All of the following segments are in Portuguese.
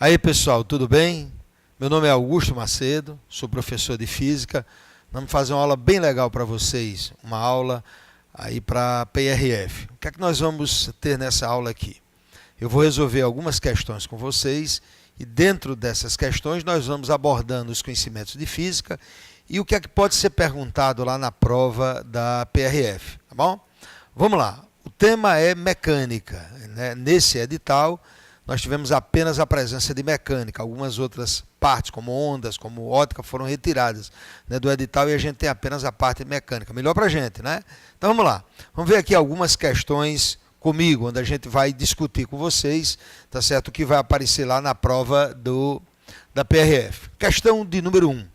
Aí pessoal, tudo bem? Meu nome é Augusto Macedo, sou professor de Física. Vamos fazer uma aula bem legal para vocês, uma aula aí para PRF. O que é que nós vamos ter nessa aula aqui? Eu vou resolver algumas questões com vocês e dentro dessas questões nós vamos abordando os conhecimentos de Física e o que é que pode ser perguntado lá na prova da PRF, tá bom? Vamos lá, o tema é mecânica, né? Nesse edital nós tivemos apenas a presença de mecânica, algumas outras partes, como ondas, como ótica, foram retiradas, né, do edital e a gente tem apenas a parte mecânica. Melhor para a gente, né? Então vamos lá. Vamos ver aqui algumas questões comigo, onde a gente vai discutir com vocês, tá certo? O que vai aparecer lá na prova da PRF. Questão de número 1.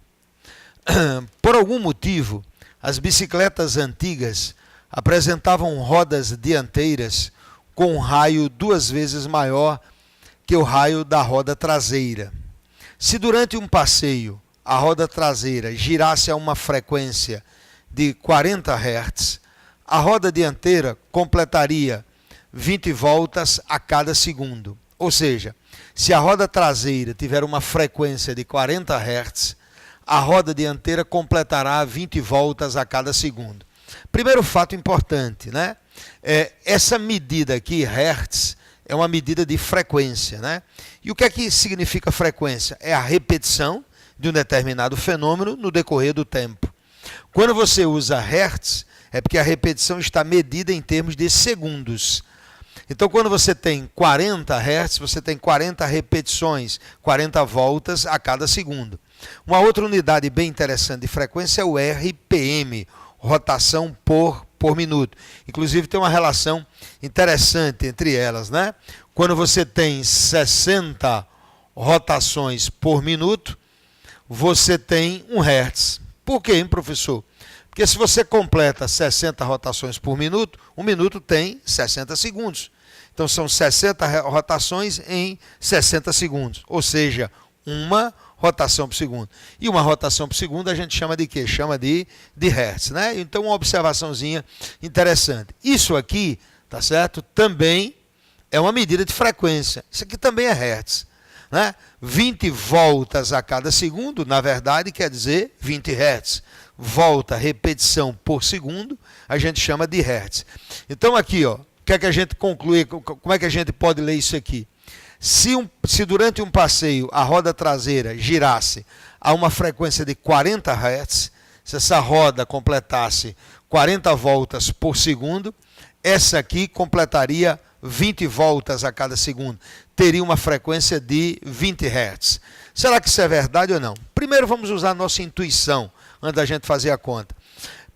Por algum motivo, as bicicletas antigas apresentavam rodas dianteiras com um raio 2 vezes maior que o raio da roda traseira. Se durante um passeio a roda traseira girasse a uma frequência de 40 Hz, a roda dianteira completaria 20 voltas a cada segundo. Ou seja, se a roda traseira tiver uma frequência de 40 Hz, a roda dianteira completará 20 voltas a cada segundo. Primeiro fato importante, né? Essa medida aqui, Hertz, é uma medida de frequência, né? E o que é que significa frequência? É a repetição de um determinado fenômeno no decorrer do tempo. Quando você usa Hertz, é porque a repetição está medida em termos de segundos. Então, quando você tem 40 Hz, você tem 40 repetições, 40 voltas a cada segundo. Uma outra unidade bem interessante de frequência é o RPM, rotação por minuto. Inclusive tem uma relação interessante entre elas, né? Quando você tem 60 rotações por minuto, você tem 1 Hz. Por quê, hein, professor? Porque se você completa 60 rotações por minuto, 1 minuto tem 60 segundos. Então são 60 rotações em 60 segundos, ou seja, uma rotação por segundo. E uma rotação por segundo a gente chama de quê? Chama de Hertz, né? Então uma observaçãozinha interessante. Isso aqui, tá certo? Também é uma medida de frequência. Isso aqui também é Hertz, né? 20 voltas a cada segundo, na verdade, quer dizer 20 Hertz. Volta, repetição por segundo, a gente chama de Hertz. Então aqui, ó, o que é que a gente conclui? Como é que a gente pode ler isso aqui? Se durante um passeio a roda traseira girasse a uma frequência de 40 Hz, se essa roda completasse 40 voltas por segundo, essa aqui completaria 20 voltas a cada segundo. Teria uma frequência de 20 Hz. Será que isso é verdade ou não? Primeiro vamos usar a nossa intuição, antes da gente fazer a conta.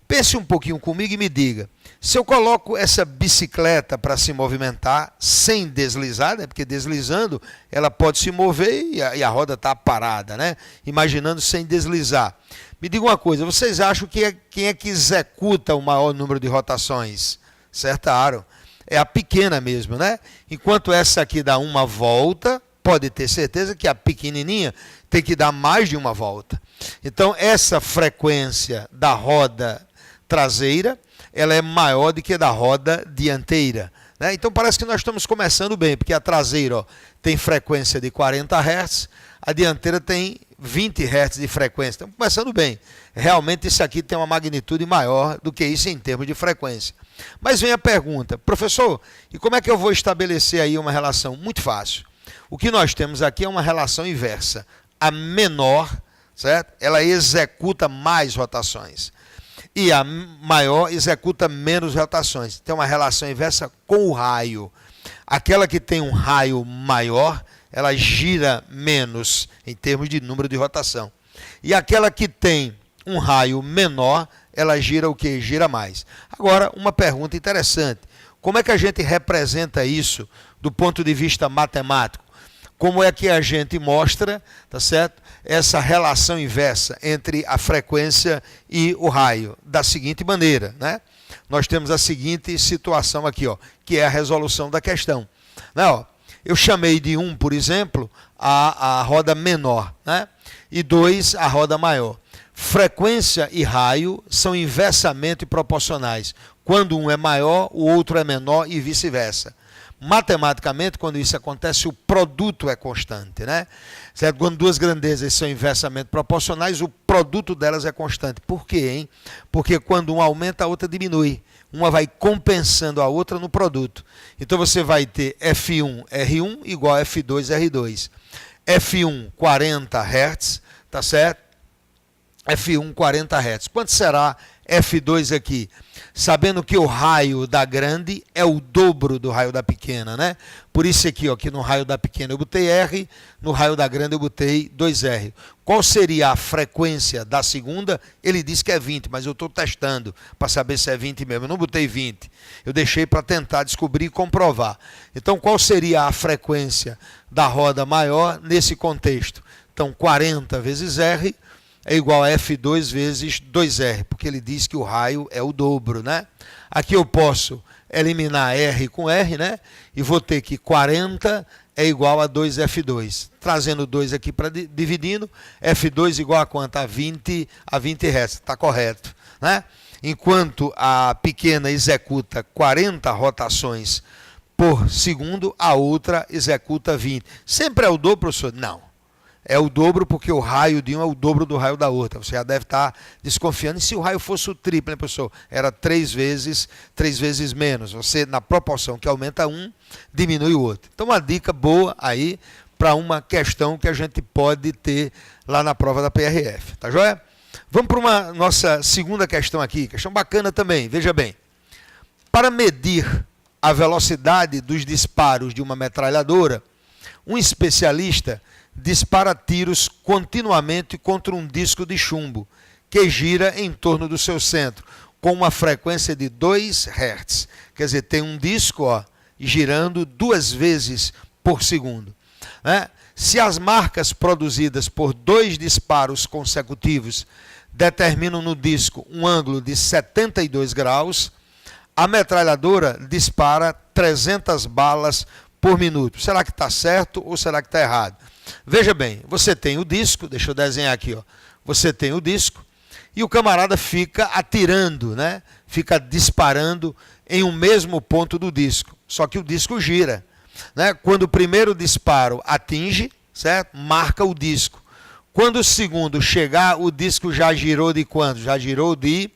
Pense um pouquinho comigo e me diga, se eu coloco essa bicicleta para se movimentar sem deslizar, né? Porque deslizando ela pode se mover e a roda está parada, né? Imaginando sem deslizar. Me diga uma coisa, vocês acham que quem é que executa o maior número de rotações? Acertaram. É a pequena mesmo, né? Enquanto essa aqui dá uma volta, pode ter certeza que a pequenininha tem que dar mais de uma volta. Então essa frequência da roda traseira, ela é maior do que a da roda dianteira, né? Então parece que nós estamos começando bem, porque a traseira, ó, tem frequência de 40 Hz, a dianteira tem 20 Hz de frequência. Estamos começando bem. Realmente isso aqui tem uma magnitude maior do que isso em termos de frequência. Mas vem a pergunta, professor, e como é que eu vou estabelecer aí uma relação? Muito fácil. O que nós temos aqui é uma relação inversa. A menor, certo? Ela executa mais rotações. E a maior executa menos rotações. Tem uma relação inversa com o raio. Aquela que tem um raio maior, ela gira menos em termos de número de rotação. E aquela que tem um raio menor, ela gira o quê? Gira mais. Agora, uma pergunta interessante. Como é que a gente representa isso do ponto de vista matemático? Como é que a gente mostra, tá certo, essa relação inversa entre a frequência e o raio? Da seguinte maneira, né? Nós temos a seguinte situação aqui, ó, que é a resolução da questão. Né, ó, eu chamei de 1, por exemplo, a roda menor, né? E 2, a roda maior. Frequência e raio são inversamente proporcionais. Quando um é maior, o outro é menor e vice-versa. Matematicamente, quando isso acontece, o produto é constante, né? Certo? Quando duas grandezas são inversamente proporcionais, o produto delas é constante. Por quê, hein? Porque quando uma aumenta, a outra diminui. Uma vai compensando a outra no produto. Então você vai ter F1, R1 igual a F2, R2. F1, 40 Hz, tá certo? F1, 40 Hz. Quanto será F2 aqui? Sabendo que o raio da grande é o dobro do raio da pequena, né? Por isso aqui, ó, que no raio da pequena eu botei R, no raio da grande eu botei 2R. Qual seria a frequência da segunda? Ele disse que é 20, mas eu estou testando para saber se é 20 mesmo. Eu não botei 20, eu deixei para tentar descobrir e comprovar. Então, qual seria a frequência da roda maior nesse contexto? Então, 40 vezes R é igual a F2 vezes 2R, porque ele diz que o raio é o dobro, né? Aqui eu posso eliminar R com R, né? E vou ter que 40 é igual a 2F2. Trazendo 2 aqui para dividindo, F2 igual a quanto? A 20 Hz. Está correto, né? Enquanto a pequena executa 40 rotações por segundo, a outra executa 20. Sempre é o dobro, professor? Não. É o dobro porque o raio de um é o dobro do raio da outra. Você já deve estar desconfiando. E se o raio fosse o triplo, né, professor? Era 3 vezes menos. Você, na proporção que aumenta um, diminui o outro. Então, uma dica boa aí para uma questão que a gente pode ter lá na prova da PRF. Tá joia? Vamos para uma nossa segunda questão aqui. Questão bacana também. Veja bem. Para medir a velocidade dos disparos de uma metralhadora, um especialista dispara tiros continuamente contra um disco de chumbo, que gira em torno do seu centro, com uma frequência de 2 Hz. Quer dizer, tem um disco, ó, girando 2 vezes por segundo, né? Se as marcas produzidas por 2 disparos consecutivos determinam no disco um ângulo de 72 graus, a metralhadora dispara 300 balas por minuto. Será que está certo ou será que está errado? Veja bem, você tem o disco, deixa eu desenhar aqui, ó. Você tem o disco e o camarada fica atirando, né? Fica disparando em um mesmo ponto do disco. Só que o disco gira, né? Quando o primeiro disparo atinge, certo? Marca o disco. Quando o segundo chegar, o disco já girou de quanto? Já girou de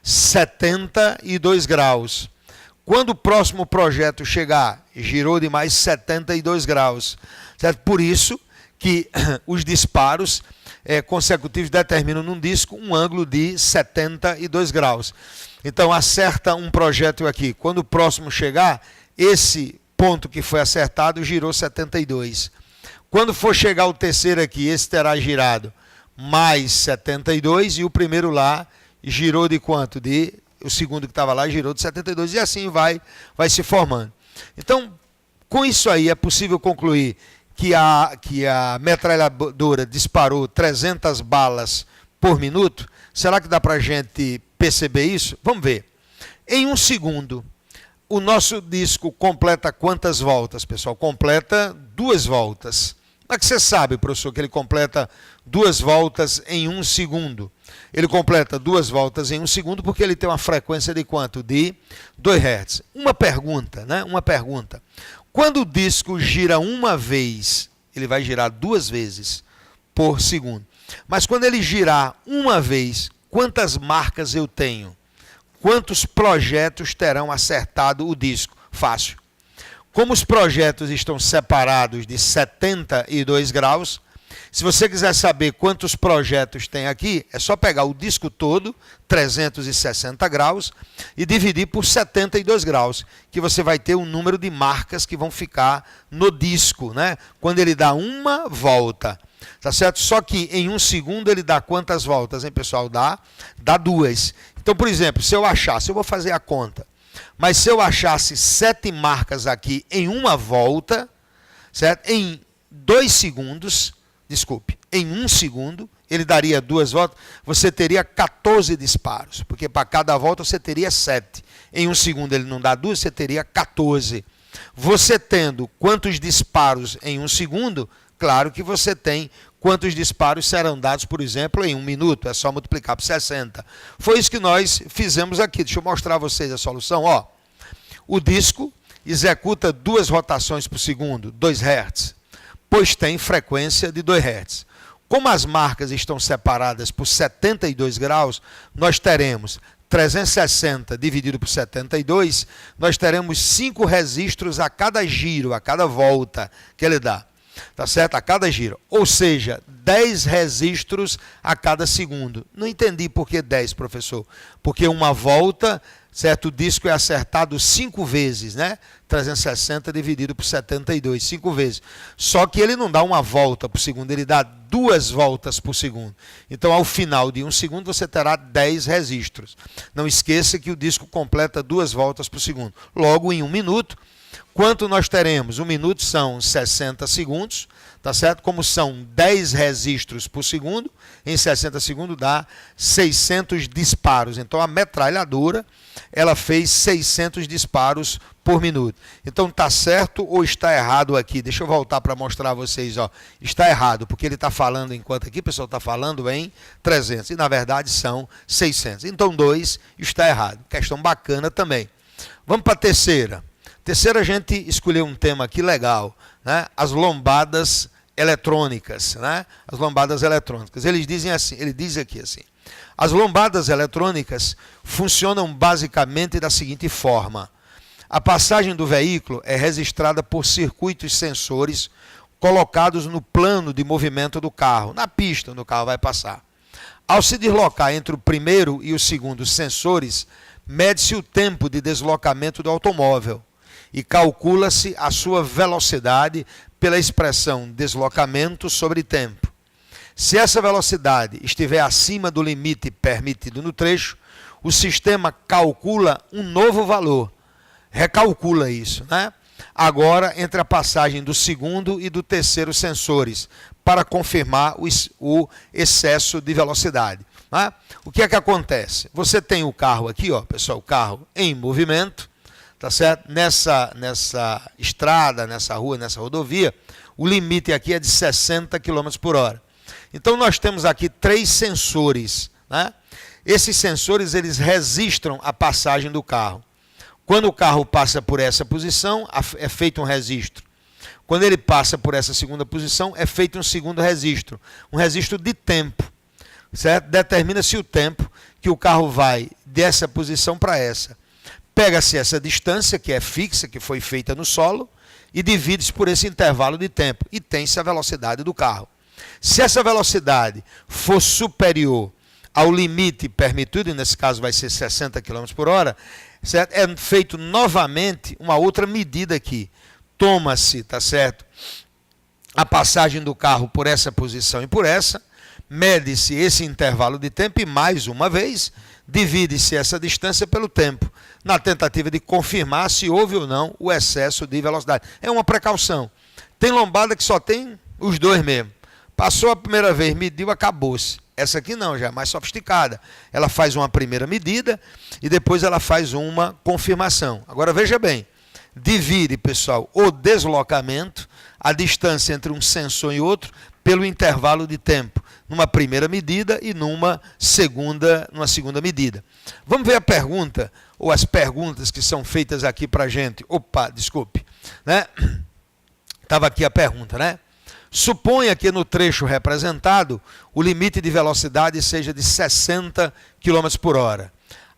72 graus. Quando o próximo projeto chegar, girou de mais 72 graus, certo? Por isso que os disparos consecutivos determinam num disco um ângulo de 72 graus. Então, acerta um projétil aqui. Quando o próximo chegar, esse ponto que foi acertado girou 72. Quando for chegar o terceiro aqui, esse terá girado mais 72 e o primeiro lá girou de quanto? O segundo que estava lá girou de 72 e assim vai se formando. Então, com isso aí é possível concluir que a metralhadora disparou 300 balas por minuto. Será que dá para a gente perceber isso? Vamos ver. Em um segundo, o nosso disco completa quantas voltas, pessoal? Completa 2 voltas. Como é que você sabe, professor, que ele completa 2 voltas em um segundo? Ele completa 2 voltas em um segundo porque ele tem uma frequência de quanto? De 2 Hz. Uma pergunta, né? Uma pergunta. Quando o disco gira uma vez, ele vai girar 2 vezes por segundo. Mas quando ele girar uma vez, quantas marcas eu tenho? Quantos projetos terão acertado o disco? Fácil. Como os projetos estão separados de 72 graus, se você quiser saber quantos projetos tem aqui, é só pegar o disco todo, 360 graus, e dividir por 72 graus, que você vai ter um número de marcas que vão ficar no disco, né? Quando ele dá uma volta, tá certo? Só que em um segundo ele dá quantas voltas, hein, pessoal? Dá 2. Então, por exemplo, se eu vou fazer a conta, mas se eu achasse 7 marcas aqui em uma volta, certo? Em 2 segundos, desculpe, em 1 segundo, ele daria 2 voltas, você teria 14 disparos, porque para cada volta você teria 7. Em 1 segundo ele não dá 2, você teria 14. Você tendo quantos disparos em 1 segundo, claro que você tem quantos disparos serão dados, por exemplo, em 1 minuto. É só multiplicar por 60. Foi isso que nós fizemos aqui. Deixa eu mostrar a vocês a solução. Ó, o disco executa 2 rotações por segundo, 2 Hz, pois tem frequência de 2 Hz. Como as marcas estão separadas por 72 graus, nós teremos 360 dividido por 72, nós teremos 5 registros a cada giro, a cada volta que ele dá. Tá certo? A cada giro. Ou seja, 10 registros a cada segundo. Não entendi por que 10, professor. Porque uma volta, certo? O disco é acertado 5 vezes, né? 360 dividido por 72, 5 vezes. Só que ele não dá uma volta por segundo, ele dá 2 voltas por segundo. Então, ao final de 1 segundo, você terá 10 registros. Não esqueça que o disco completa 2 voltas por segundo. Logo, em 1 minuto, quanto nós teremos? 1 minuto são 60 segundos, tá certo? Como são 10 registros por segundo, em 60 segundos dá 600 disparos. Então, a metralhadora, ela fez 600 disparos por minuto. Então, está certo ou está errado aqui? Deixa eu voltar para mostrar a vocês. Ó. Está errado, porque ele está falando, enquanto aqui o pessoal está falando em 300. E, na verdade, são 600. Então, 2 está errado. Questão bacana também. Vamos para a terceira. Terceira, a gente escolheu um tema aqui legal, né? As lombadas eletrônicas, né? As lombadas eletrônicas. Eles dizem assim, ele diz aqui assim: as lombadas eletrônicas funcionam basicamente da seguinte forma: a passagem do veículo é registrada por circuitos sensores colocados no plano de movimento do carro, na pista onde o carro vai passar. Ao se deslocar entre o primeiro e o segundo sensores, mede-se o tempo de deslocamento do automóvel e calcula-se a sua velocidade pela expressão deslocamento sobre tempo. Se essa velocidade estiver acima do limite permitido no trecho, o sistema calcula um novo valor, recalcula isso, né? Agora, entre a passagem do segundo e do terceiro sensores, para confirmar o excesso de velocidade. Né? O que é que acontece? Você tem o carro aqui, ó, pessoal, o carro em movimento, tá certo? Nessa estrada, nessa rua, nessa rodovia, o limite aqui é de 60 km por hora. Então, nós temos aqui 3 sensores, né? Esses sensores, eles registram a passagem do carro. Quando o carro passa por essa posição, é feito um registro. Quando ele passa por essa segunda posição, é feito um segundo registro. Um registro de tempo, certo? Determina-se o tempo que o carro vai dessa posição para essa. Pega-se essa distância, que é fixa, que foi feita no solo, e divide-se por esse intervalo de tempo. E tem-se a velocidade do carro. Se essa velocidade for superior ao limite permitido, e nesse caso vai ser 60 km por hora, certo? É feito novamente uma outra medida aqui. Toma-se, tá certo, a passagem do carro por essa posição e por essa, mede-se esse intervalo de tempo e, mais uma vez, divide-se essa distância pelo tempo, na tentativa de confirmar se houve ou não o excesso de velocidade. É uma precaução. Tem lombada que só tem os 2 mesmo. Passou a primeira vez, mediu, acabou-se. Essa aqui não, já é mais sofisticada. Ela faz uma primeira medida e depois ela faz uma confirmação. Agora veja bem, divide, pessoal, o deslocamento, a distância entre um sensor e outro, pelo intervalo de tempo, numa primeira medida e numa segunda medida. Vamos ver a pergunta, ou as perguntas que são feitas aqui para a gente. Opa, desculpe. Né? Estava aqui a pergunta, né? Suponha que no trecho representado o limite de velocidade seja de 60 km por hora.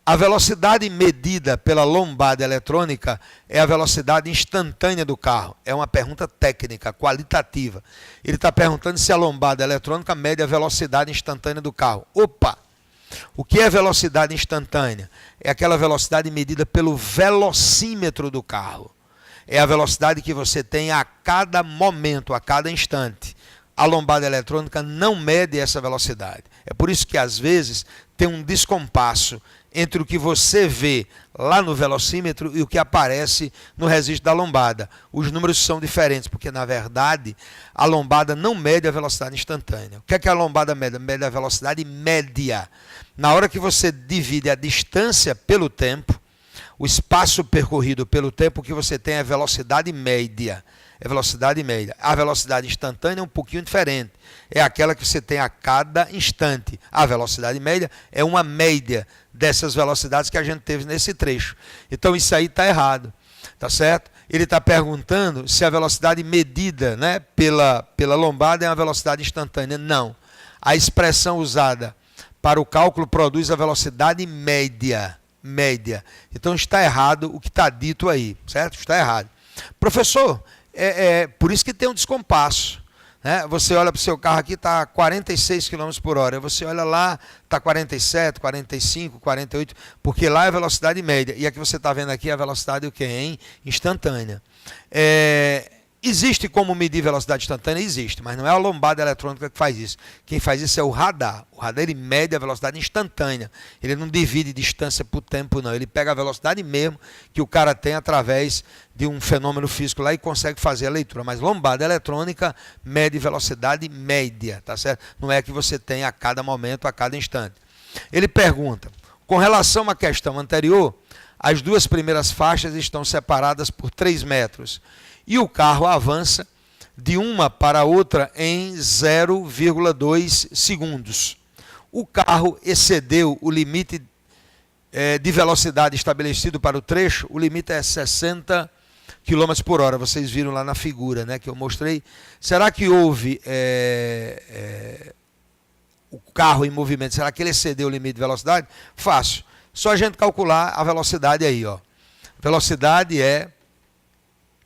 A velocidade medida pela lombada eletrônica é a velocidade instantânea do carro. É uma pergunta técnica, qualitativa. Ele está perguntando se a lombada eletrônica mede a velocidade instantânea do carro. Opa! O que é velocidade instantânea? É aquela velocidade medida pelo velocímetro do carro. É a velocidade que você tem a cada momento, a cada instante. A lombada eletrônica não mede essa velocidade. É por isso que, às vezes, tem um descompasso entre o que você vê lá no velocímetro e o que aparece no registro da lombada. Os números são diferentes, porque, na verdade, a lombada não mede a velocidade instantânea. O que é que a lombada mede? Mede a velocidade média. Na hora que você divide a distância pelo tempo, o espaço percorrido pelo tempo que você tem é velocidade média. É velocidade média. A velocidade instantânea é um pouquinho diferente. É aquela que você tem a cada instante. A velocidade média é uma média dessas velocidades que a gente teve nesse trecho. Então isso aí está errado. Tá certo? Ele está perguntando se a velocidade medida, né, pela lombada é uma velocidade instantânea. Não. A expressão usada para o cálculo produz a velocidade média. Média. Então está errado o que está dito aí. Certo? Está errado. Professor, por isso que tem um descompasso. Né? Você olha para o seu carro aqui, está 46 km por hora. Você olha lá, está 47, 45, 48, porque lá é a velocidade média. E a que você está vendo aqui é a velocidade o quê, hein? Instantânea. Existe como medir velocidade instantânea? Existe, mas não é a lombada eletrônica que faz isso. Quem faz isso é o radar. O radar ele mede a velocidade instantânea. Ele não divide distância por tempo, não. Ele pega a velocidade mesmo que o cara tem através de um fenômeno físico lá e consegue fazer a leitura. Mas lombada eletrônica mede velocidade média, tá certo? Não é que você tem a cada momento, a cada instante. Ele pergunta, com relação à questão anterior, as duas primeiras faixas estão separadas por 3 metros. E o carro avança de uma para a outra em 0,2 segundos. O carro excedeu o limite de velocidade estabelecido para o trecho, o limite é 60 km por hora. Vocês viram lá na figura, né, que eu mostrei. Será que houve o carro em movimento? Será que ele excedeu o limite de velocidade? Fácil. Só a gente calcular a velocidade aí, ó. Velocidade é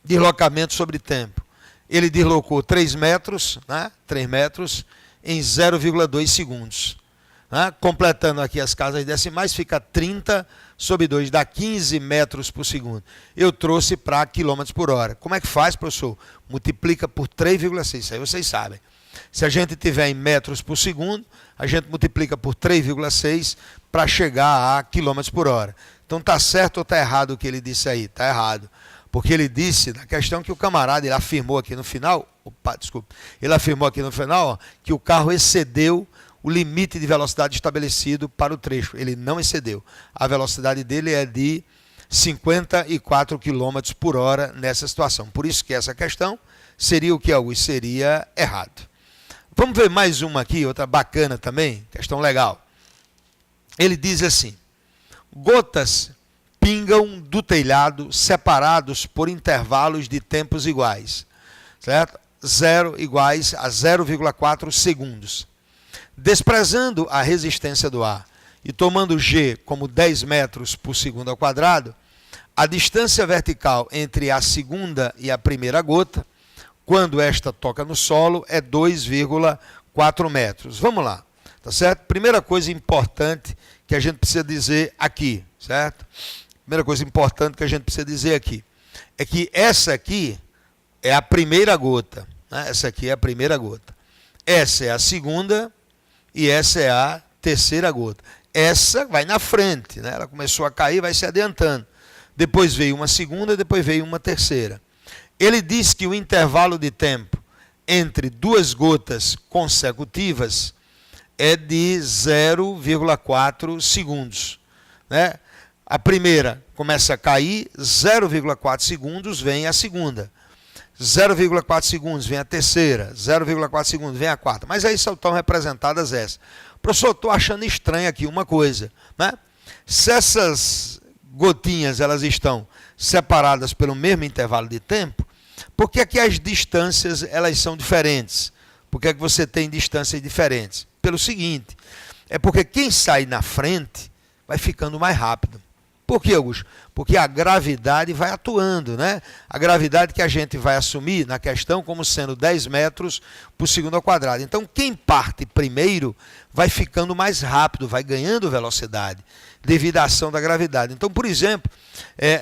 deslocamento sobre tempo. Ele deslocou 3 metros, né? 3 metros em 0,2 segundos. Né? Completando aqui as casas decimais, fica 30 sobre 2, dá 15 metros por segundo. Eu trouxe para quilômetros por hora. Como é que faz, professor? Multiplica por 3,6, isso aí vocês sabem. Se a gente tiver em metros por segundo, a gente multiplica por 3,6 para chegar a quilômetros por hora. Então está certo ou está errado o que ele disse aí? Está errado. Porque ele disse, na questão que o camarada, ele afirmou aqui no final, ele afirmou aqui no final, ó, que o carro excedeu o limite de velocidade estabelecido para o trecho. Ele não excedeu. A velocidade dele é de 54 km por hora nessa situação. Por isso que essa questão seria o que, Augusto? Seria errado. Vamos ver mais uma aqui, outra bacana também, questão legal. Ele diz assim, gotas pingam do telhado separados por intervalos de tempos iguais, certo? 0 iguais a 0,4 segundos. Desprezando a resistência do ar e tomando G como 10 metros por segundo ao quadrado, a distância vertical entre a segunda e a primeira gota, quando esta toca no solo, é 2,4 metros. Vamos lá, tá certo? Primeira coisa importante que a gente precisa dizer aqui, certo? Primeira coisa importante que a gente precisa dizer aqui é que essa aqui é a primeira gota. Né? Essa aqui é a primeira gota. Essa é a segunda e essa é a terceira gota. Essa vai na frente, né? Ela começou a cair, vai se adiantando. Depois veio uma segunda, depois veio uma terceira. Ele diz que o intervalo de tempo entre duas gotas consecutivas é de 0,4 segundos. Né? A primeira começa a cair, 0,4 segundos vem a segunda. 0,4 segundos vem a terceira, 0,4 segundos vem a quarta. Mas aí só estão representadas essas. Professor, estou achando estranho aqui uma coisa. Né? Se essas gotinhas elas estão separadas pelo mesmo intervalo de tempo, por que é que as distâncias elas são diferentes? Por que é que você tem distâncias diferentes? Pelo seguinte, é porque quem sai na frente vai ficando mais rápido. Por quê, Augusto? Porque a gravidade vai atuando, né? A gravidade que a gente vai assumir na questão como sendo 10 metros por segundo ao quadrado. Então, quem parte primeiro vai ficando mais rápido, vai ganhando velocidade devido à ação da gravidade. Então, por exemplo,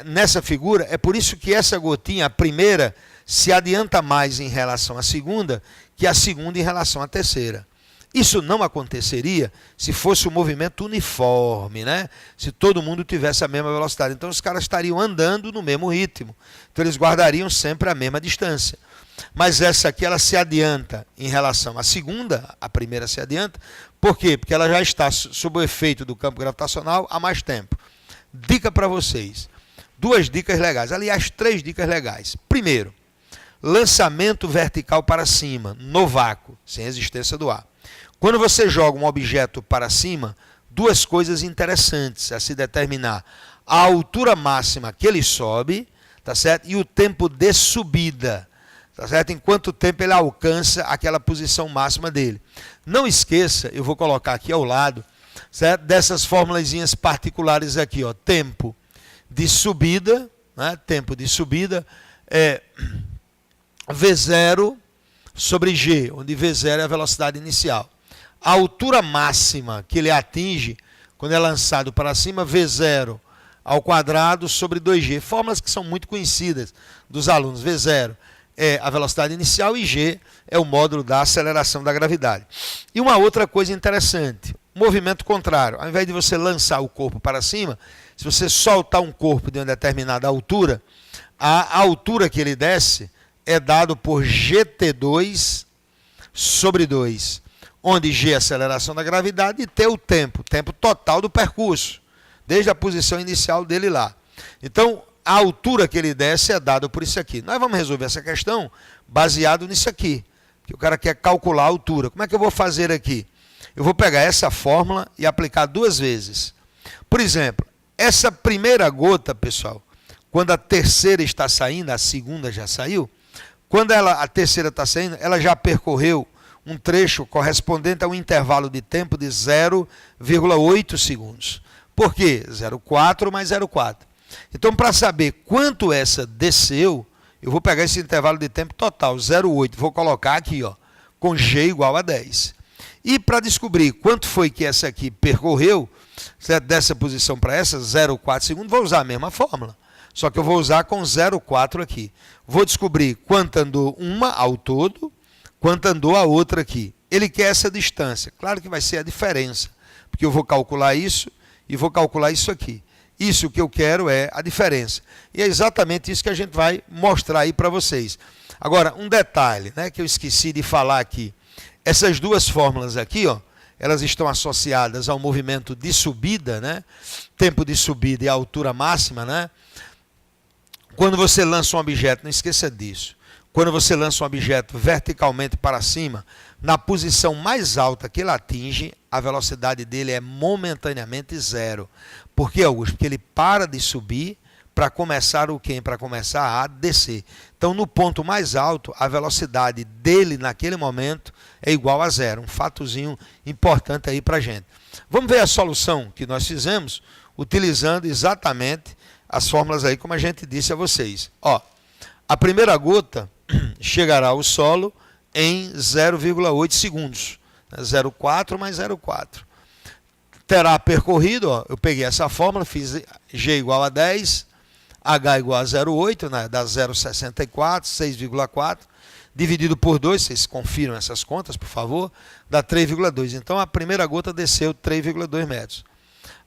nessa figura, é por isso que essa gotinha, a primeira, se adianta mais em relação à segunda que a segunda em relação à terceira. Isso não aconteceria se fosse um movimento uniforme, né? Se todo mundo tivesse a mesma velocidade. Então os caras estariam andando no mesmo ritmo. Então eles guardariam sempre a mesma distância. Mas essa aqui ela se adianta em relação à segunda, a primeira se adianta. Por quê? Porque ela já está sob o efeito do campo gravitacional há mais tempo. Dica para vocês. duas dicas legais, aliás, 3 dicas legais. Primeiro, lançamento vertical para cima, no vácuo, sem resistência do ar. Quando você joga um objeto para cima, duas coisas interessantes a se determinar: a altura máxima que ele sobe, tá certo? E o tempo de subida, tá certo? Em quanto tempo ele alcança aquela posição máxima dele. Não esqueça, eu vou colocar aqui ao lado, certo? Dessas formulazinhas particulares aqui, ó, tempo de subida, né? Tempo de subida é V0 sobre G, onde V0 é a velocidade inicial. A altura máxima que ele atinge quando é lançado para cima, V0 ao quadrado sobre 2G. Fórmulas que são muito conhecidas dos alunos. V0 é a velocidade inicial e G é o módulo da aceleração da gravidade. E uma outra coisa interessante, movimento contrário. Ao invés de você lançar o corpo para cima, se você soltar um corpo de uma determinada altura, a altura que ele desce é dado por GT2 sobre 2, onde G é a aceleração da gravidade e T o tempo total do percurso, desde a posição inicial dele lá. Então, a altura que ele desce é dada por isso aqui. Nós vamos resolver essa questão baseado nisso aqui, que o cara quer calcular a altura. Como é que eu vou fazer aqui? Eu vou pegar essa fórmula e aplicar 2 vezes. Por exemplo, essa primeira gota, pessoal, quando a terceira está saindo, a segunda já saiu, quando a terceira está saindo, ela já percorreu um trecho correspondente a um intervalo de tempo de 0,8 segundos. Por quê? 0,4 mais 0,4. Então, para saber quanto essa desceu, eu vou pegar esse intervalo de tempo total, 0,8, vou colocar aqui, ó, com G igual a 10. E para descobrir quanto foi que essa aqui percorreu, certo? Dessa posição para essa, 0,4 segundos, vou usar a mesma fórmula. Só que eu vou usar com 0,4 aqui. Vou descobrir quanto andou uma ao todo, quanto andou a outra aqui. Ele quer essa distância. Claro que vai ser a diferença, porque eu vou calcular isso e vou calcular isso aqui. Isso que eu quero é a diferença. E é exatamente isso que a gente vai mostrar aí para vocês. Agora, um detalhe, né, que eu esqueci de falar aqui. Essas duas fórmulas aqui, ó, elas estão associadas ao movimento de subida, né? Tempo de subida e a altura máxima, né? Quando você lança um objeto, não esqueça disso. Quando você lança um objeto verticalmente para cima, na posição mais alta que ele atinge, a velocidade dele é momentaneamente 0. Por quê, Augusto? Porque ele para de subir para começar o quê? Para começar a descer. Então, no ponto mais alto, a velocidade dele naquele momento é igual a 0. Um fatozinho importante aí para a gente. Vamos ver a solução que nós fizemos, utilizando exatamente as fórmulas aí, como a gente disse a vocês. Ó, a primeira gota chegará ao solo em 0,8 segundos. 0,4 mais 0,4. Terá percorrido, ó, eu peguei essa fórmula, fiz G igual a 10, H igual a 0,8, né, dá 0,64, 6,4, dividido por 2, vocês confiram essas contas, por favor, dá 3,2. Então, a primeira gota desceu 3,2 metros.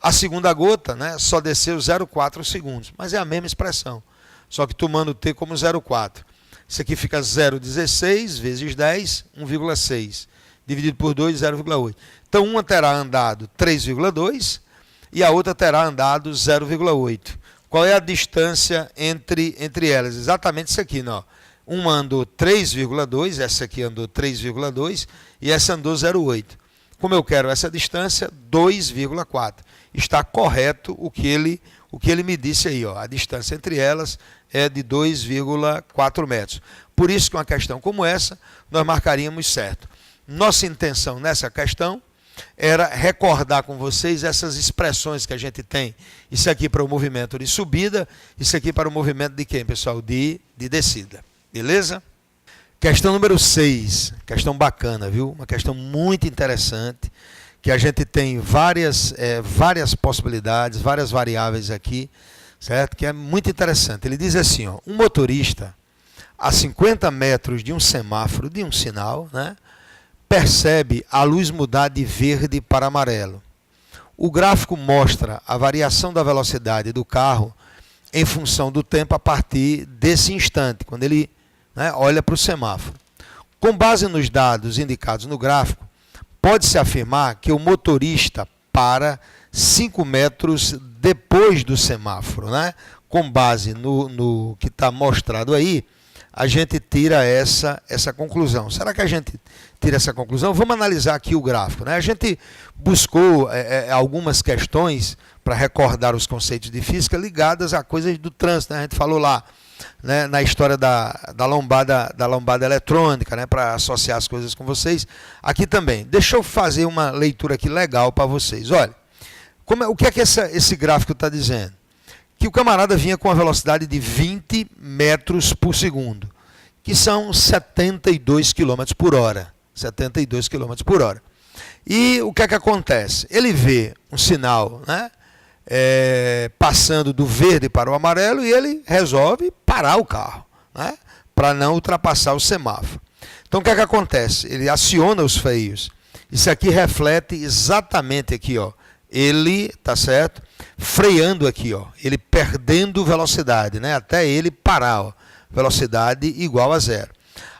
A segunda gota, né, só desceu 0,4 segundos, mas é a mesma expressão, só que tomando T como 0,4. Isso aqui fica 0,16 vezes 10, 1,6. Dividido por 2, 0,8. Então, uma terá andado 3,2 e a outra terá andado 0,8. Qual é a distância entre elas? Exatamente isso aqui, não? Uma andou 3,2, essa aqui andou 3,2 e essa andou 0,8. Como eu quero essa distância, 2,4. Está correto o que ele me disse aí, ó. A distância entre elas é de 2,4 metros. Por isso que uma questão como essa, nós marcaríamos certo. Nossa intenção nessa questão era recordar com vocês essas expressões que a gente tem. Isso aqui para o movimento de subida, isso aqui para o movimento de quem, pessoal? De descida. Beleza? Questão número 6. Questão bacana, viu? Uma questão muito interessante, que a gente tem várias possibilidades, várias variáveis aqui, certo? Que é muito interessante. Ele diz assim, ó, um motorista a 50 metros de um semáforo, de um sinal, né, percebe a luz mudar de verde para amarelo. O gráfico mostra a variação da velocidade do carro em função do tempo a partir desse instante, quando ele, né, olha para o semáforo. Com base nos dados indicados no gráfico, pode-se afirmar que o motorista para 5 metros depois do semáforo, né, com base no que está mostrado aí, a gente tira essa conclusão. Será que a gente tira essa conclusão? Vamos analisar aqui o gráfico, né? A gente buscou algumas questões para recordar os conceitos de física ligadas a coisas do trânsito, né? A gente falou lá, né, na história da lombada eletrônica, né, para associar as coisas com vocês. Aqui também. Deixa eu fazer uma leitura aqui legal para vocês. Olha, o que é que esse gráfico está dizendo? Que o camarada vinha com uma velocidade de 20 metros por segundo, que são 72 km por hora. 72 km por hora. E o que é que acontece? Ele vê um sinal, né, passando do verde para o amarelo e ele resolve parar o carro, né, para não ultrapassar o semáforo. Então o que é que acontece? Ele aciona os freios. Isso aqui reflete exatamente aqui, ó. Ele, tá certo? Freando aqui, ó, ele perdendo velocidade, né, até ele parar, ó, velocidade igual a zero.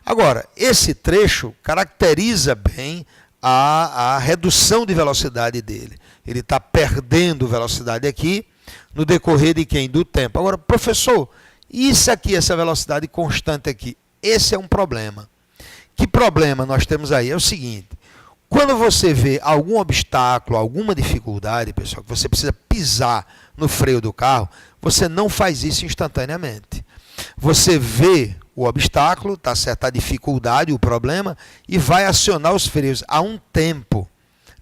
Agora, esse trecho caracteriza bem a redução de velocidade dele. Ele está perdendo velocidade aqui no decorrer de quem? Do tempo. Agora, professor, isso aqui, essa velocidade constante aqui, esse é um problema. Que problema nós temos aí? É o seguinte. Quando você vê algum obstáculo, alguma dificuldade, pessoal, que você precisa pisar no freio do carro, você não faz isso instantaneamente. Você vê o obstáculo, tá certo, a dificuldade, o problema, e vai acionar os freios. Há um tempo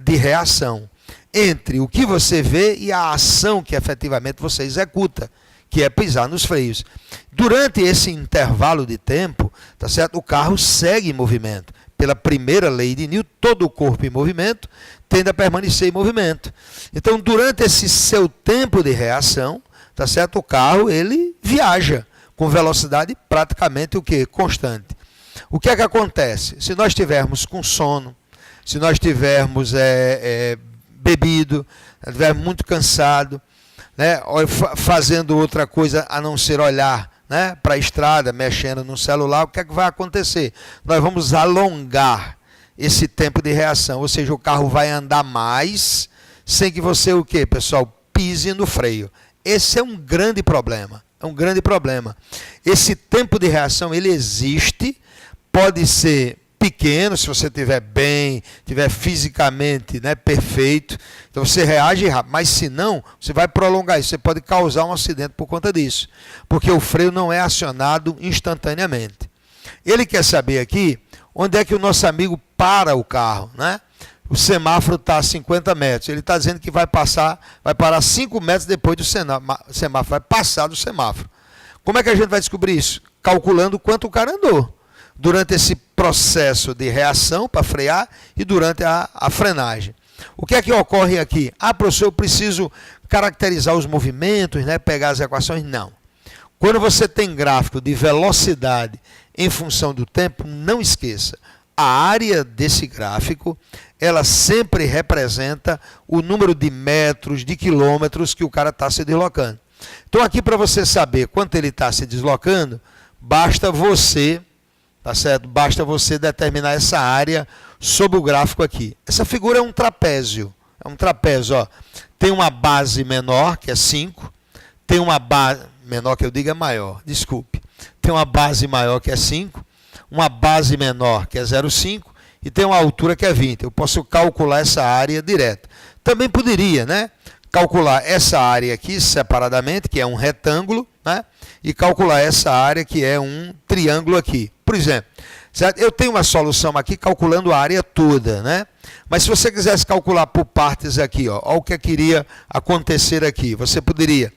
de reação entre o que você vê e a ação que efetivamente você executa, que é pisar nos freios. Durante esse intervalo de tempo, tá certo, o carro segue em movimento. Pela primeira lei de Newton, todo o corpo em movimento tende a permanecer em movimento. Então, durante esse seu tempo de reação, tá certo, o carro ele viaja com velocidade praticamente o quê? Constante. O que é que acontece? Se nós tivermos com sono, se nós tivermos bebido, estivermos muito cansado, né, fazendo outra coisa a não ser olhar, né, para a estrada, mexendo no celular, o que é que vai acontecer? Nós vamos alongar esse tempo de reação, ou seja, o carro vai andar mais sem que você o quê, pessoal? Pise no freio. Esse é um grande problema. É um grande problema. Esse tempo de reação, ele existe, pode ser pequeno, se você estiver bem, estiver fisicamente, né, perfeito, então você reage rápido, mas se não, você vai prolongar isso, você pode causar um acidente por conta disso, porque o freio não é acionado instantaneamente. Ele quer saber aqui, onde é que o nosso amigo para o carro, né? O semáforo está a 50 metros, ele está dizendo que vai parar 5 metros depois do semáforo, vai passar do semáforo. Como é que a gente vai descobrir isso? Calculando quanto o cara andou durante esse processo de reação para frear e durante a frenagem. O que é que ocorre aqui? Ah, professor, eu preciso caracterizar os movimentos, né, pegar as equações? Não. Quando você tem gráfico de velocidade em função do tempo, não esqueça, a área desse gráfico, ela sempre representa o número de metros, de quilômetros que o cara está se deslocando. Então aqui para você saber quanto ele está se deslocando, basta você, tá certo? Basta você determinar essa área sob o gráfico aqui. Essa figura é um trapézio. É um trapézio, ó. Tem uma base menor, que é 5. Tem uma base menor, que eu digo é maior, desculpe. Tem uma base maior, que é 5. Uma base menor, que é 0,5. E tem uma altura, que é 20. Eu posso calcular essa área direta. Também poderia, né, calcular essa área aqui separadamente, que é um retângulo, né, e calcular essa área, que é um triângulo aqui. Por exemplo, certo? Eu tenho uma solução aqui calculando a área toda, né? Mas se você quisesse calcular por partes aqui, ó o que queria acontecer aqui, você poderia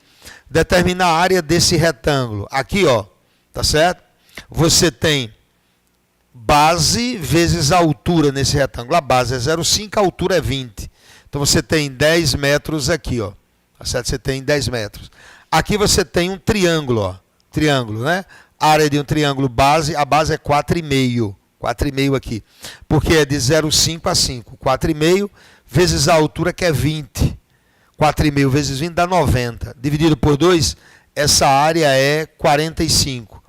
determinar a área desse retângulo. Aqui, ó, tá certo? Você tem base vezes a altura nesse retângulo. A base é 0,5, a altura é 20. Então você tem 10 metros aqui, ó. Tá certo? Você tem 10 metros. Aqui você tem um triângulo, ó. Triângulo, né? A área de um triângulo base, a base é 4,5. 4,5 aqui. Porque é de 0,5 a 5. 4,5 vezes a altura, que é 20. 4,5 vezes 20 dá 90. Dividido por 2, essa área é 45.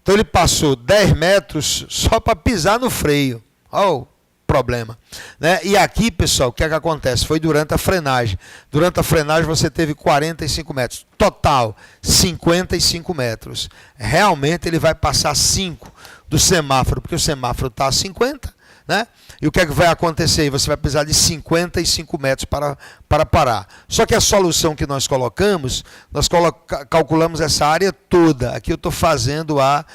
Então ele passou 10 metros só para pisar no freio. Oh, problema, né? E aqui, pessoal, o que é que acontece? Foi durante a frenagem. Durante a frenagem você teve 45 metros. Total, 55 metros. Realmente ele vai passar 5 do semáforo, porque o semáforo está a 50, né? E o que é que vai acontecer? Você vai precisar de 55 metros para parar. Só que a solução que nós colocamos, calculamos essa área toda. Aqui eu estou fazendo a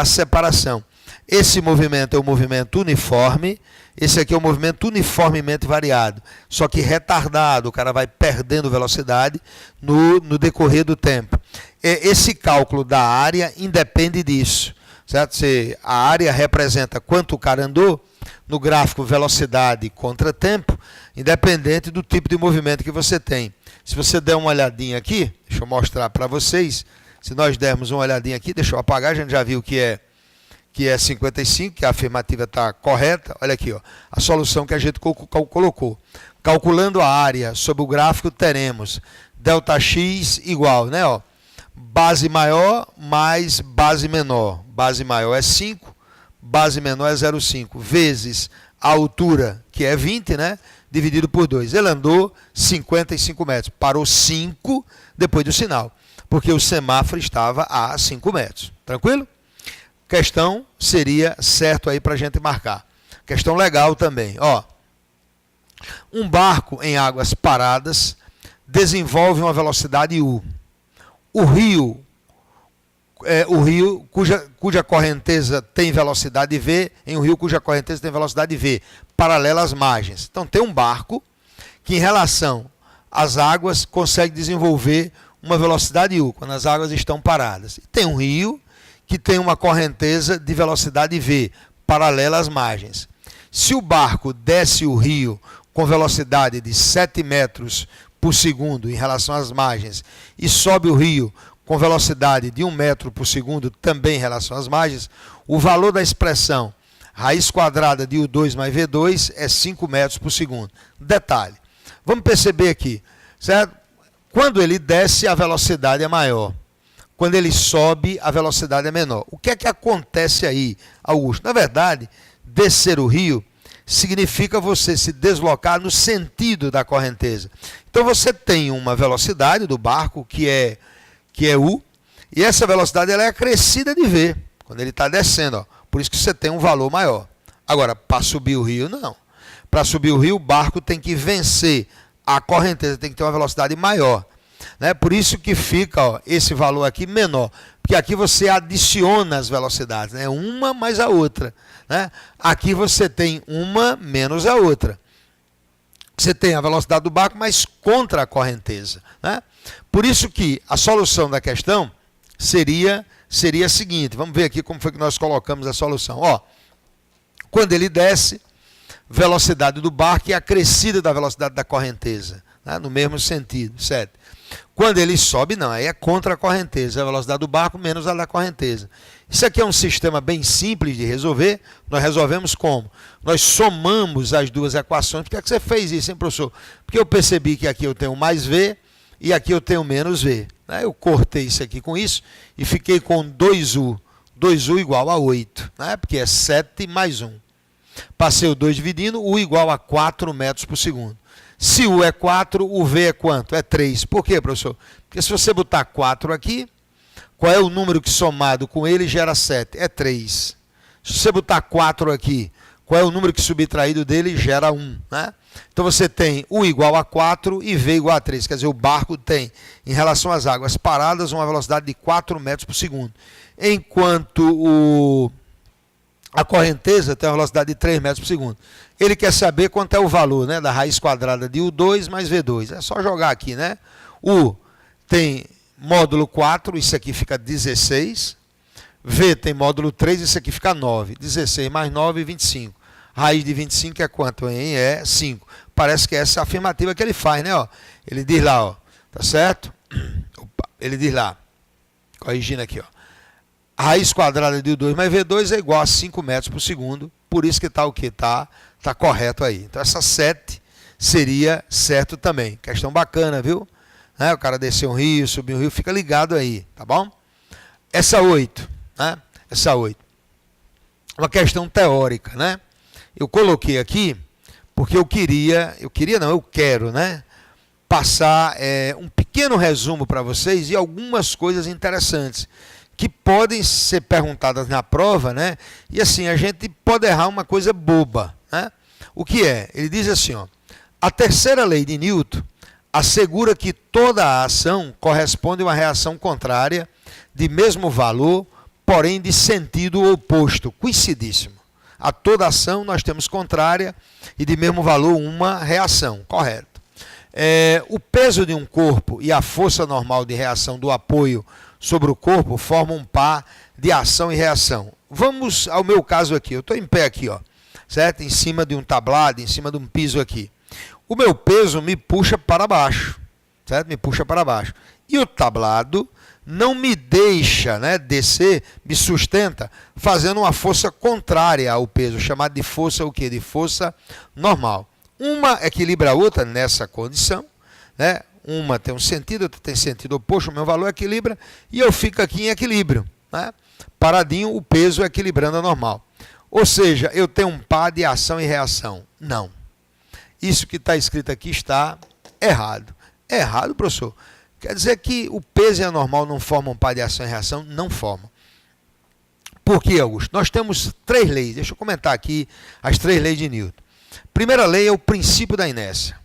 separação. Esse movimento é um movimento uniforme, esse aqui é um movimento uniformemente variado, só que retardado, o cara vai perdendo velocidade no decorrer do tempo. Esse cálculo da área independe disso, certo? A área representa quanto o cara andou, no gráfico velocidade contra tempo, independente do tipo de movimento que você tem. Se você der uma olhadinha aqui, deixa eu mostrar para vocês, se nós dermos uma olhadinha aqui, deixa eu apagar, a gente já viu que é 55, que a afirmativa está correta. Olha aqui, ó, a solução que a gente colocou. Calculando a área sobre o gráfico, teremos ΔX igual, né, ó, base maior mais base menor. Base maior é 5, base menor é 0,5, vezes a altura, que é 20, né, dividido por 2. Ele andou 55 metros, parou 5 depois do sinal, porque o semáforo estava a 5 metros. Tranquilo? Questão seria certo aí para a gente marcar. Questão legal também. Ó, um barco em águas paradas desenvolve uma velocidade U. O rio cuja correnteza tem velocidade V, em um rio cuja correnteza tem velocidade V, paralela às margens. Então tem um barco que em relação às águas consegue desenvolver uma velocidade U, quando as águas estão paradas. E tem um rio que tem uma correnteza de velocidade V, paralela às margens. Se o barco desce o rio com velocidade de 7 metros por segundo em relação às margens e sobe o rio com velocidade de 1 metro por segundo também em relação às margens, o valor da expressão raiz quadrada de U2 mais V2 é 5 metros por segundo. Detalhe, vamos perceber aqui, certo? Quando ele desce, a velocidade é maior. Quando ele sobe, a velocidade é menor. O que é que acontece aí, Augusto? Na verdade, descer o rio significa você se deslocar no sentido da correnteza. Então você tem uma velocidade do barco que é U, e essa velocidade ela é acrescida de V, quando ele está descendo. Ó. Por isso que você tem um valor maior. Agora, para subir o rio, não. Para subir o rio, o barco tem que vencer a correnteza, tem que ter uma velocidade maior. Né? Por isso que fica ó, esse valor aqui menor, porque aqui você adiciona as velocidades, né? Uma mais a outra. Né? Aqui você tem uma menos a outra. Você tem a velocidade do barco, mas contra a correnteza. Né? Por isso que a solução da questão seria a seguinte, vamos ver aqui como foi que nós colocamos a solução. Ó, quando ele desce, velocidade do barco é acrescida da velocidade da correnteza, né? No mesmo sentido, certo? Quando ele sobe, não, aí é contra a correnteza, a velocidade do barco menos a da correnteza. Isso aqui é um sistema bem simples de resolver. Nós resolvemos como? Nós somamos as duas equações. Por que é que você fez isso, hein, professor? Porque eu percebi que aqui eu tenho mais V e aqui eu tenho menos V. Eu cortei isso aqui com isso e fiquei com 2U. 2U igual a 8, né? Porque é 7 mais 1. Passei o 2 dividindo, U igual a 4 metros por segundo. Se U é 4, o V é quanto? É 3. Por quê, professor? Porque se você botar 4 aqui, qual é o número que somado com ele gera 7? É 3. Se você botar 4 aqui, qual é o número que subtraído dele gera 1? Né? Então você tem U igual a 4 e V igual a 3. Quer dizer, o barco tem, em relação às águas paradas, uma velocidade de 4 metros por segundo. Enquanto a correnteza tem uma velocidade de 3 metros por segundo. Ele quer saber quanto é o valor, né, da raiz quadrada de U2 mais V2. É só jogar aqui, né? U tem módulo 4, isso aqui fica 16. V tem módulo 3, isso aqui fica 9. 16 mais 9, 25. Raiz de 25 é quanto, hein? É 5. Parece que é essa afirmativa que ele faz, né? Ó, ele diz lá, ó, tá certo? Opa, ele diz lá, corrigindo aqui, ó. A raiz quadrada de U2 mais V2 é igual a 5 metros por segundo. Por isso que está o quê? Está correto aí. Então essa 7 seria certo também. Questão bacana, viu? Né? O cara desceu um rio, subiu um rio, fica ligado aí, tá bom? Essa 8, né? Essa 8. Uma questão teórica, né? eu coloquei aqui porque eu quero, né, passar um pequeno resumo para vocês e algumas coisas interessantes que podem ser perguntadas na prova, né? E assim, a gente pode errar uma coisa boba, né? O que é? Ele diz assim, ó, a terceira lei de Newton assegura que toda a ação corresponde a uma reação contrária de mesmo valor, porém de sentido oposto, coincidíssimo. A toda ação nós temos contrária e de mesmo valor uma reação, correto. O peso de um corpo e a força normal de reação do apoio sobre o corpo formam um par de ação e reação. Vamos ao meu caso aqui, eu estou em pé aqui, ó, certo? Em cima de um tablado, em cima de um piso aqui. O meu peso me puxa para baixo, certo? Me puxa para baixo. E o tablado não me deixa, né, descer, me sustenta, fazendo uma força contrária ao peso, chamada de força o quê? De força normal. Uma equilibra a outra nessa condição, né? Uma tem um sentido, outra tem sentido oposto, o meu valor equilibra e eu fico aqui em equilíbrio, né? Paradinho, o peso equilibrando a normal. Ou seja, eu tenho um par de ação e reação. Não. Isso que está escrito aqui está errado. É errado, professor? Quer dizer que o peso e a normal não formam par de ação e reação? Não formam. Por quê, Augusto? Nós temos 3 leis. Deixa eu comentar aqui as 3 leis de Newton. Primeira lei é o princípio da inércia,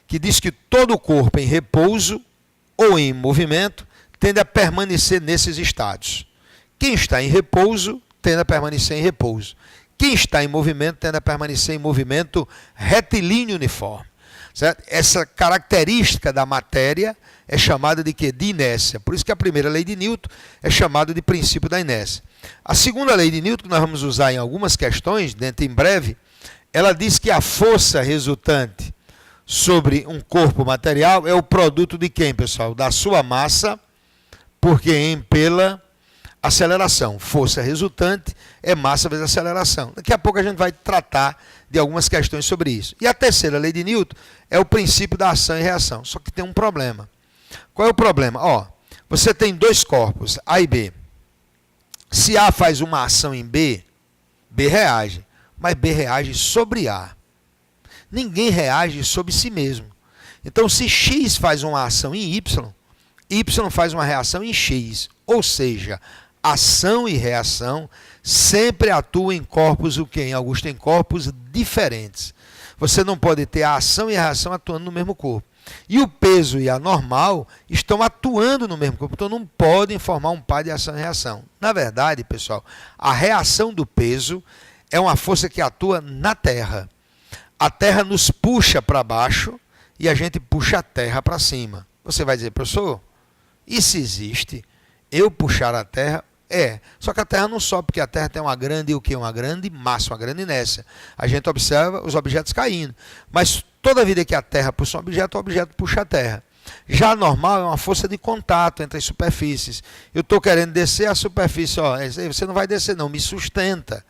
que diz que todo corpo em repouso ou em movimento tende a permanecer nesses estados. Quem está em repouso tende a permanecer em repouso. Quem está em movimento tende a permanecer em movimento retilíneo uniforme. Certo? Essa característica da matéria é chamada de quê? De inércia. Por isso que a primeira lei de Newton é chamada de princípio da inércia. A segunda lei de Newton, que nós vamos usar em algumas questões, dentro em breve, ela diz que a força resultante sobre um corpo material é o produto de quem, pessoal? Da sua massa, por quem? Pela aceleração. Força resultante é massa vezes aceleração. Daqui a pouco a gente vai tratar de algumas questões sobre isso. E a terceira lei de Newton é o princípio da ação e reação. Só que tem um problema. Qual é o problema? Ó, você tem 2 corpos, A e B. Se A faz uma ação em B, B reage. Mas B reage sobre A. Ninguém reage sobre si mesmo. Então, se X faz uma ação em Y, Y faz uma reação em X. Ou seja, ação e reação sempre atuam em corpos, o que, em Augusto? Em corpos diferentes. Você não pode ter a ação e a reação atuando no mesmo corpo. E o peso e a normal estão atuando no mesmo corpo, então não podem formar um par de ação e reação. Na verdade, pessoal, a reação do peso é uma força que atua na Terra. A Terra nos puxa para baixo e a gente puxa a Terra para cima. Você vai dizer, professor, isso existe? Eu puxar a Terra? Só que a Terra não sobe, porque a Terra tem uma grande, uma grande massa, uma grande inércia. A gente observa os objetos caindo. Mas toda vida que a Terra puxa um objeto, o objeto puxa a Terra. Já a normal é uma força de contato entre as superfícies. Eu estou querendo descer a superfície, ó, você não vai descer não, me sustenta.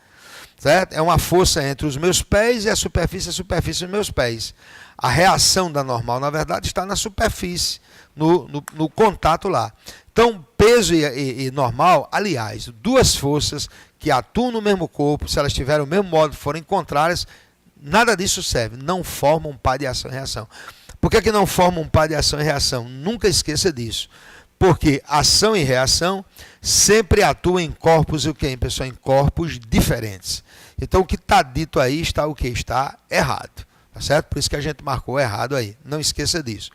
Certo? É uma força entre os meus pés e a superfície dos meus pés. A reação da normal, na verdade, está na superfície, no contato lá. Então, peso e normal, aliás, 2 forças que atuam no mesmo corpo, se elas tiverem o mesmo modo, forem contrárias, nada disso serve. Não formam um par de ação e reação. Por que não formam um par de ação e reação? Nunca esqueça disso. Porque ação e reação sempre atuam em corpos, pessoal? Em corpos diferentes. Então, o que está dito aí está o que? Está errado. Tá certo? Por isso que a gente marcou errado aí. Não esqueça disso.